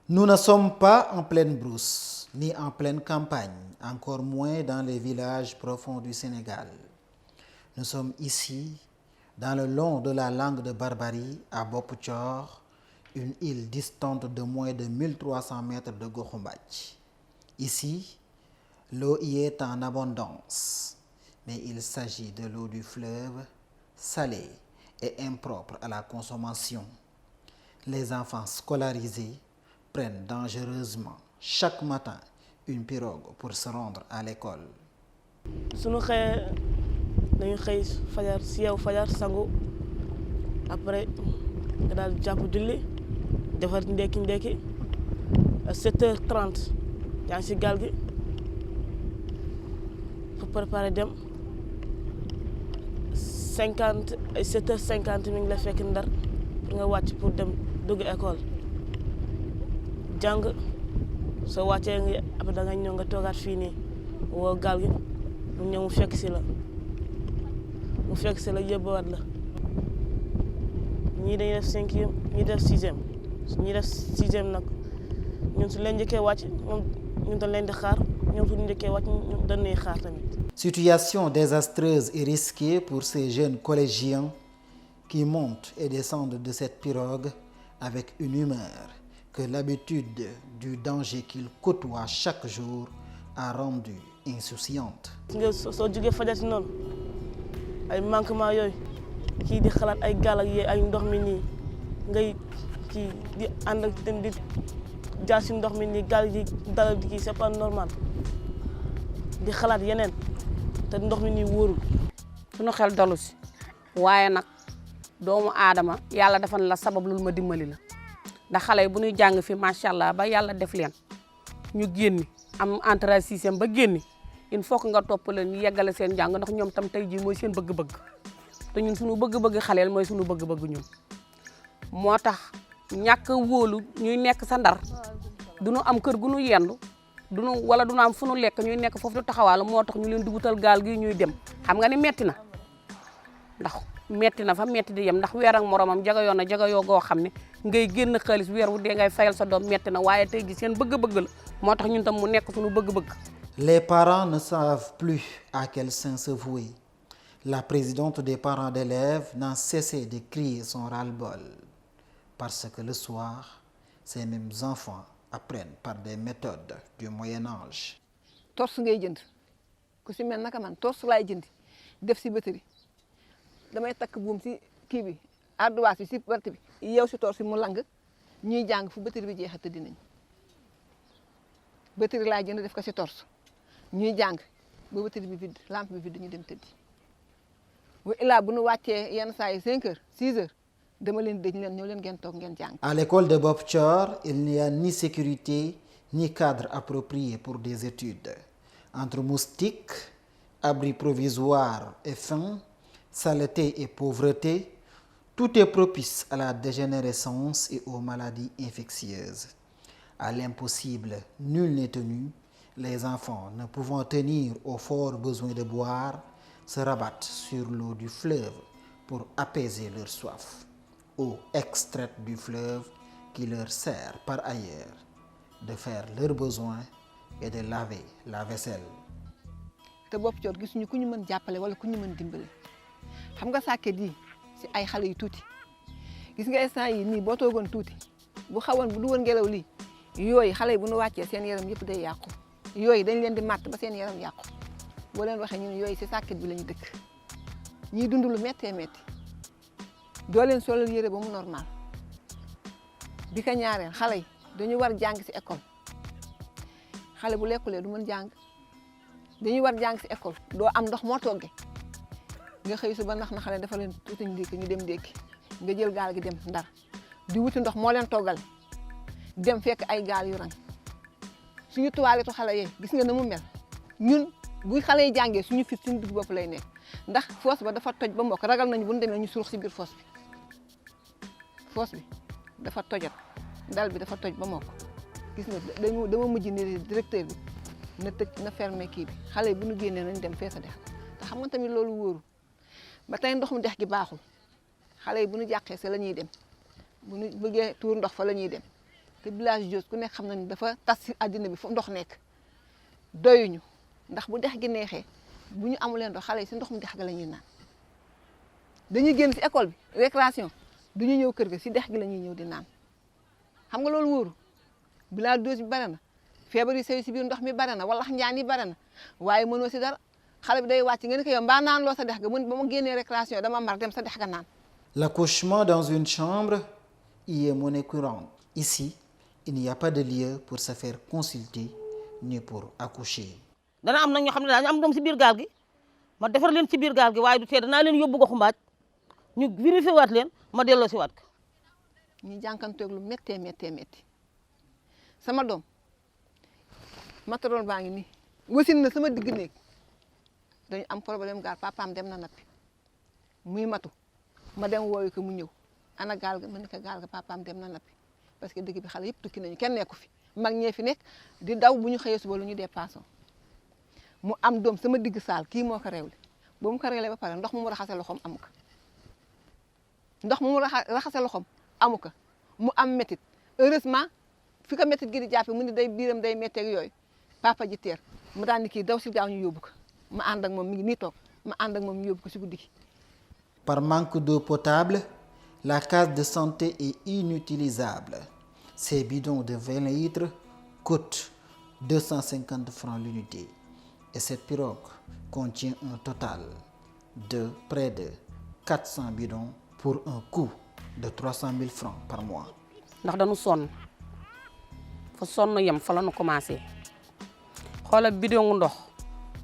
Nous ne sommes pas en pleine brousse, ni en pleine campagne, encore moins dans les villages profonds du Sénégal. Nous sommes ici, dans le long de la langue de Barbarie, à Bopp Thior, une île distante de moins de 1300 mètres de Goxumbath. Ici, l'eau y est en abondance, mais il s'agit de l'eau du fleuve, salée et impropre à la consommation. Les enfants scolarisés prennent dangereusement chaque matin une pirogue pour se rendre à l'école. Suñu xëyee dañuy xëy fajar si yow fajar sangu après nga daal jàpp julli defar ndekki 7h30 yaa ngi si gaal gi pour préparer dem 7h50 mi ngi la fekk Ndar pour nga wàcc pour dem dugg école jàng soo wàccee nga après da nga ñëw nga toogaat fii nii woo gaal gi mu ñëw mu fekk si la yóbbuwaat la ñii dañuy def 5e ñii def 6e ñii def 6e nag ñun su leen njëkkee wàcc ñun dañ leen di xaar ñoom su ñu njëkkee wàcc ñun dañuy xaar tamit. Situation désastreuse et risquée pour ces jeunes collégiens qui montent et descendent de cette pirogue avec une humeur que l'habitude du danger qu'ils côtoient chaque jour a rendu insouciante. nga soo jógee fajati noonu ay manquement yooyu kii di xalaat ay gaal ak ay ndox mi nii ngay kii di ànd ak dem di jaar si ndox mi nii gaal yi dalal di kii c'est pas normal di xalaat yeneen te ndox mi nii wóorul. suñu xel dalu si waaye nag doomu aadama yàlla dafa la sabab lu ma dimbali la ndax xale yi bu ñuy jàng fi macha allah ba yàlla def leen ñu génni am entrée sixième ba génni il faut que nga topp leen ñu yeggale seen jàng ndax ñoom tam tey jii mooy seen bëgg-bëgg te ñun suñu bëgg-bëgg xaleel mooy suñu bëgg-bëgg ñun moo tax ñàkk wóolu ñuy nekk sa Ndar duñu am kër gu ñu yendu wala duñu am fu ñu lekk ñuy nekk foofu du taxawaalu moo tax ñu leen di wutal gaal gi ñuy dem xam nga ni metti na ndax metti na fa metti di yem ndax weer ak moromam jagayoo na jagayoo goo xam ne ngay génn xaalis weer wu dee ngay fayal sa doom metti na waaye tey ji seen bëgg-bëgg la moo tax ñun tam mu nekk suñu bëgg-bëgg. Les parents ne savent plus à quel saint se vouer. La présidente des parents d'élèves n'a cessé de crier son ras-le-bol parce que le soir, ces mêmes enfants apprennent par des méthodes du Moyen Âge. Torse ngay jënd ku si mel naka man torse laay jënd def si batterie damay takk buum si kii bi ardoise bi si bant bi yow si torse mu lang ñuy jàng fu batterie bi jeexee tëddi nañ batterie laay jënd def ko si torse ñuy jàng ba batterie bi vide lampe bi vide ñu dem tëddi wa ilaa bu nu wàccee yenn saa yi 5 heures 6 heures dama leen dëj leen ñëw leen ngeen toog ngeen jàng. À l'école de Bopp Thior, il n'y a ni sécurité ni cadre approprié pour des études. Entre moustiques, abris provisoires et faim, saleté et pauvreté, tout est propice à la dégénérescence et aux maladies infectieuses. À l'impossible, nul n'est tenu. Les enfants, ne pouvant tenir au fort besoin de boire, se rabattent sur l'eau du fleuve pour apaiser leur soif. Eau extraite du fleuve qui leur sert par ailleurs de faire leurs besoins et de laver la vaisselle. te Bopp Thior gisuñu ku ñu mën jàppale wala ku ñu mën dimbale xam nga sàkket yi si ay xale yu tuuti gis nga instant yi nii boo toogoon tuuti bu xawoon bu du woon ngelaw lii yooyu xale yi bu nu wàccee seen yaram yëpp day yàqu yooyu dañ leen di màtt ba seen yaram yàqu boo leen waxee ñu ne yooyu si sàkket bi la ñu dëkk ñiy dund lu méttee métti doo leen solal yére ba mu normal bi ka ñaareel xale yi dañu war jàng si école xale bu lekkulee du mën jàng dañuy war jàng si école doo am ndox moo toggee nga xëy suba nax na xale dafa leen tuuti ndékki ñu dem ndékki nga jël gaal gi dem Ndar di wuti ndox moo leen toggale dem fekk ay gaal yu rang suñu toilette xale yee gis nga na mu mel ñun bu xale yi jàngee suñu fit suñu digg bopp lay nekk ndax foos ba dafa toj ba mbokk ragal nañu bu ñu demee ñu surux si biir foos bi dafa tojat dal bi dafa toj ba mokk gis nga dama mujj ne directeur bi na tëj na fermé kii bi xale yi bu ñu génnee nañ dem fee sa dex te xam nga tamit loolu wóoru ba tey ndoxum dex gi baaxul xale yi bu ñu jàqee sa la ñuy dem bu ñu bëggee tuur ndox fa la ñuy dem te village Dios ku nekk xam na ni dafa tas si àddina bi fu ndox nekk doyuñu ndax bu dex gi neexee bu ñu amulee ndox xale yi si ndoxum dex ga la ñuy naan dañuy génn si école bi récréation du ñu ñëw kër ga si dex gi la ñuy ñëw di naan xam nga loolu wóoru village Dios bi bare na feebar yi sëy si biir ndox mi bare na wala njaan yi bare na waaye mënoo si dara xale bi day wàcc nga ne ko yow mbaa naan loo sa dex ga mun ba ma génnee récréation dama mar dem sa dex ga naan. L'accouchement dans une chambre y est monnaie courante. Ici, il n'y a pas de lieu pour se faire consulter ni pour accoucher. dana am nag ñoo xam ne daañu am doom si biir gaal gi ma defar leen ci biir gaal gi waaye du tee danaa leen yóbbu goxu mbaaj ñu vérifié waat leen ma delloo si waat ko. ñu jànkanteeg lu méttee méttee métti sama doom matador baa ngi nii wasin na sama digg néeg dañu am problème gaal papaam dem na nappi muy matu ma dem wooyu ko mu ñëw ana gaal ga ma ne ko gaal ga papaam dem na nappi parce que dëgg bi xale yëpp tukki nañu kenn nekku fi mag ñee fi nekk di daw bu ñu xëyee suba lu ñu dépassé mu am doom sama digg saal kii moo ko réewle ba mu ko réewle ba pare ndox mu raxase loxoom amu ko ndox mu raxase loxoom amu ko mu am métit heureusement fi ko métit gi di jàppe mu ni day biiram day métteeg yooyu papa ji teer mu daan ni kii daw si gaaw ñu yóbbu ko ma ànd ak moom mi ngi nii toog ma ànd ak moom ñu yóbbu ko si guddi gi. Par manque d'eau potable, la case de santé est inutilisable. Ces bidons de 20 litres coûtent 250 francs l'unité. Et cette pirogue contient un total de près de 400 bidons pour un coût de 300 000 francs par mois. ndax dañu sonn fa sonn yem fa la ñu commencé xoolal bidon ndox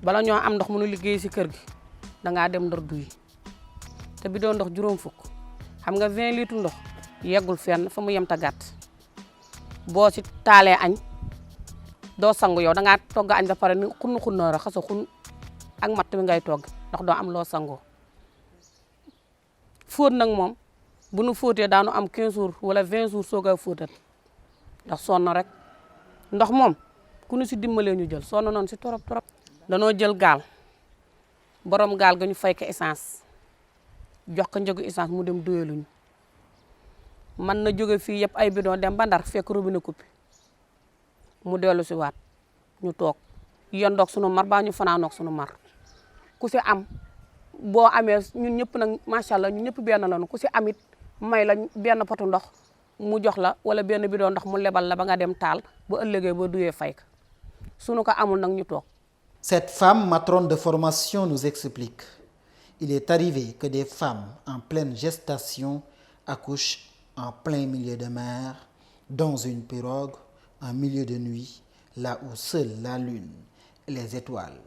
bala ñoo am ndox mënu liggéey si kër gi dangaa dem Ndar duy te bidon ndox juróom fukk xam nga 20 litres ndox yeggul fenn fa mu yem ta gàtt boo si taalee añ doo sangu yow dangaa togg añ ba pare ni xunn raxasa xun ak matt mi ngay togg ndax doo am loo sangoo fóot nag moom bu nu fóotee daanu am 15 jours wala 20 jours soog a fóotal ndax sonn rek ndox moom ku nu si dimbalee ñu jël sonn noonu si torop danoo jël gaal borom gaal ga ñu fay ko essence jox ko njëgu essence mu dem doyaluñu man na jóge fii yëpp ay bidon dem ba Ndar fekk robinet coupé mu dellu si waat ñu toog yendoog sunu mar baa ñu fanaanoog sunu mar ku si am boo amee ñun ñëpp nag macha allah ñun ñëpp benn lañu ku si amit may la benn potu ndox mu jox la wala benn bidon ndox mu lebal la ba nga dem taal ba ëllëgee ba duyee fay ka sunu ko amul nag ñu toog. Cette femme matrone de formation nous explique: il est arrivé que des femmes en pleine gestation accouchent en plein milieu de mer, dans une pirogue, en milieu de nuit, là où seule la lune et les étoiles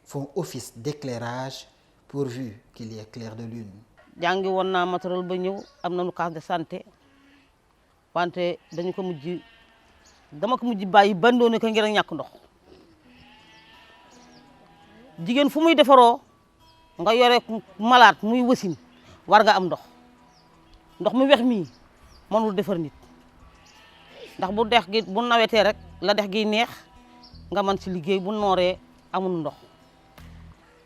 font office d'éclairage pourvu qu'il y ait clair de lune. jàngi woon naa matériel ba ñëw am nañu case de santé wante dama ko mujj bàyyi bandoone ko ngir ñàkk ndox jigéen fu muy defaroo nga yore malade muy wasin war nga am ndox mu wex mii mënul defar nit ndax bu dex gi bu nawetee rek la dex gi neex nga mën ci liggéey bu nooree amul ndox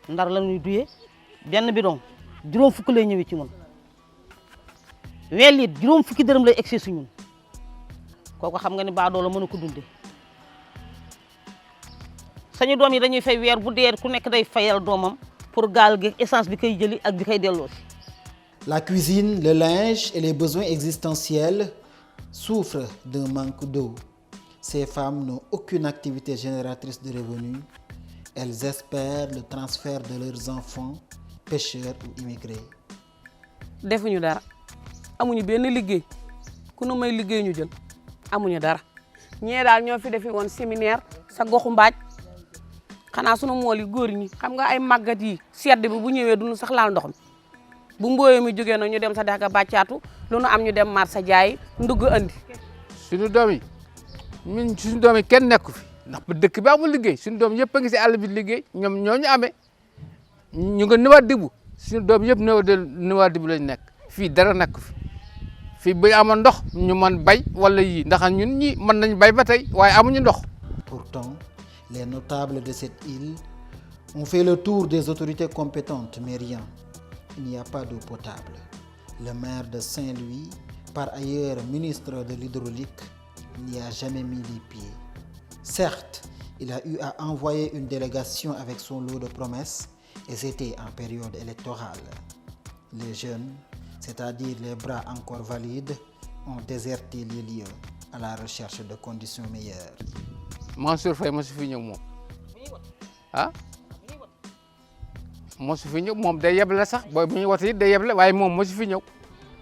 Ndar la ñuy duyee benn bidon juróom fukk lay ñëwee ci ñun wel it juróom fukki dërëm lay excès su ñun kooku xam nga ni baadoo la mënu ko dundee sañu doom yi dañuy fay weer bu dee ku nekk day fayal doomam pour gaal gi essence bi koy jëli ak bi koy delloo si. La cuisine, le linge et les besoins existentiels souffrent d'un manque d'eau. Ces femmes n'ont aucune activité génératrice de revenus. Elles espèrent le transfert de leurs enfants, pêcheurs ou immigrés. defuñu dara amuñu benn liggéey ku nu may liggéey ñu jël amuñu dara ñee daal ñoo fi defi woon séminaire sa goxu mbaaj xanaa sunu mool yi góor ñi xam nga ay màggat yi sedd bi bu ñëwee duñu sax laal ndox mi bu mbooyee mi jógee na ñu dem sa dex ga bàccaatu lu nu am ñu dem marché jaay ndugg andi. suñu doom yi ñun suñu doom yi kenn nekku fi ndax ba dëkk bi amul liggéey suñu doom yëpp a ngi si àll bi liggéey ñoom ñoo ñu amee ñu nga Nouadhibou dibu suñu doom yëpp Nouadhibou dibu lañ nekk fii dara nekku fi fii bu amoon ndox ñu mën bay wala yii ndax ñun ñi mën nañ bay ba tey waaye amuñu ndox. Pourtant, les notables de cette île ont fait le tour des autorités compétentes, mais rien. Il n'y a pas d'eau potable. Le maire de Saint-Louis, par ailleurs ministre de l'hydraulique, n'y a jamais mis les pieds. Certes, il a eu à envoyer une délégation avec son lot de promesses, et c'était en période électorale. Les jeunes, c'est-à-dire les bras encore valides, ont déserté les lieux à la recherche de conditions meilleures. Mansour Faye mosu fi ñëw moom ah mosu fi ñëw moom day yeble sax booy bu ñuy wote it day yeble waaye moom mosu fi ñëw.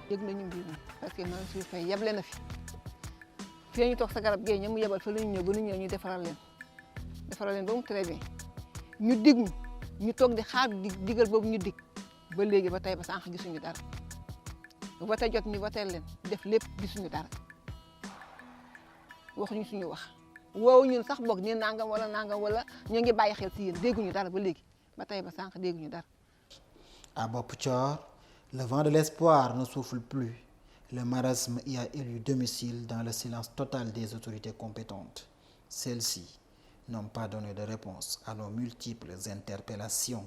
yëg nañu mbir mi parce que Mansour Faye yeble na fi fii ñu toog sa garab géey ña mu yebal fa la ñu ñëw ba ñu ñëw ñu defaral leen ba mu très bien ñu dig ñu toog di xaar digal boobu ñu dig ba léegi ba tey ba sànq gisuñu dara vote jot ñu voté leen def lépp gisuñu dara waxuñu suñu wax woowu ñun sax boog ni nangam wala ñu ngi bàyyi xel ci yéen dégguñu dara ba léegi ba tey ba sànq dégguñu dara. À Bopp Thior, le vent de l'espoir ne souffle plus. Le marasme y a élu domicile dans le silence total des autorités compétentes. Celles-ci n'ont pas donné de réponse à nos multiples interpellations.